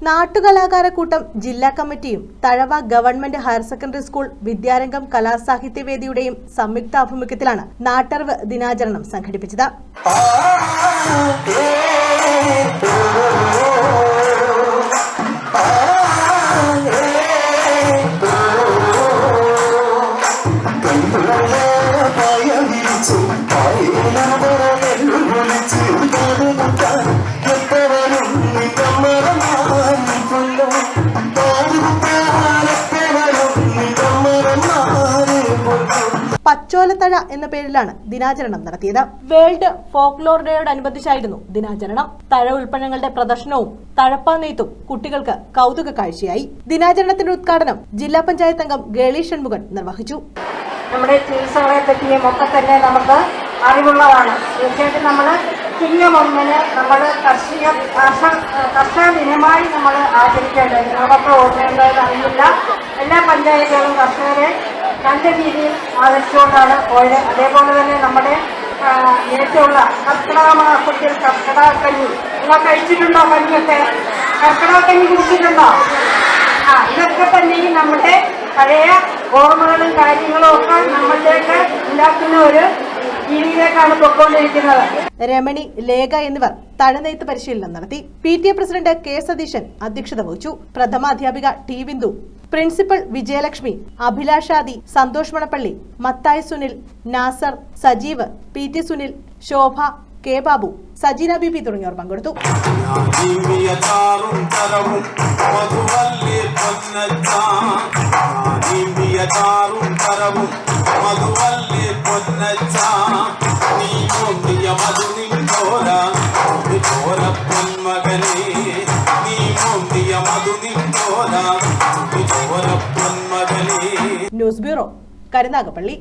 നാട്ടുകലാകാരക്കൂട്ടം ജില്ലാ കമ്മിറ്റിയും Thazhava government higher secondary school Vidyarangam കലാസാഹിത്യവേദിയുടെയും സംയുക്താഭിമുഖ്യത്തിലാണ് നാട്ടറിവ് ദിനാചരണം സംഘടിപ്പിച്ചത്. പച്ചോലത്തഴ എന്ന പേരിലാണ് ദിനാചരണം നടത്തിയത്. വേൾഡ് ഫോക്ലോർ ഡേയോടനുബന്ധിച്ചായിരുന്നു ദിനാചരണം. തഴ ഉൽപ്പന്നങ്ങളുടെ പ്രദർശനവും തഴപ്പാ നെയ്ത്തും കുട്ടികൾക്ക് കൗതുക കാഴ്ചയായി. ദിനാചരണത്തിന്റെ ഉദ്ഘാടനം ജില്ലാ പഞ്ചായത്ത് അംഗം ഗേളി ഷൺമുഖൻ നിർവഹിച്ചു. നമ്മുടെ ചികിത്സകളെ പറ്റിയും ഒക്കെ തന്നെ നമുക്ക് അറിവുള്ളതാണ്. തീർച്ചയായിട്ടും നമ്മൾ ചിങ്ങം 1 നമ്മൾ കർഷക ദിനമായി നമ്മൾ ആചരിക്കേണ്ടത് നമുക്കൊക്കെ ഓർമ്മയുണ്ടെന്ന് അറിയില്ല. എല്ലാ പഞ്ചായത്തുകളും കർഷകരെ നല്ല രീതിയിൽ ആദരിച്ചുകൊണ്ടാണ് പോയത്. അതേപോലെ തന്നെ നമ്മുടെ നേരത്തെയുള്ള കർക്കിടക മാസത്തിൽ കർക്കിടകക്കഞ്ഞി നിങ്ങൾ കഴിച്ചിട്ടുണ്ടോ? കഞ്ഞിയൊക്കെ കർക്കിടകക്കഞ്ഞി കുടിച്ചിട്ടുണ്ടോ? ഇതൊക്കെ തന്നെയും നമ്മുടെ പഴയ ഓർമ്മകളും കാര്യങ്ങളും ഒക്കെ നമ്മളിലേക്ക് ഉണ്ടാക്കുന്ന ഒരു രീതിയിലേക്കാണ് പൊയ്ക്കൊണ്ടിരിക്കുന്നത്. രമണി, ലേഖ എന്നിവർ തഴനെയ്ത്ത് പരിശീലനം നടത്തി. PTA president K. സതീശൻ അധ്യക്ഷത വഹിച്ചു. പ്രഥമാധ്യാപിക T. ബിന്ദു, പ്രിൻസിപ്പൽ വിജയലക്ഷ്മി, അഭിലാഷാദി, സന്തോഷ് മണപ്പള്ളി, മത്തായി സുനിൽ, നാസർ, സജീവ്, PT സുനിൽ, ശോഭ, K. ബാബു, സജീന ബിബി തുടങ്ങിയവർ പങ്കെടുത്തു. News bureau, Karunagappally.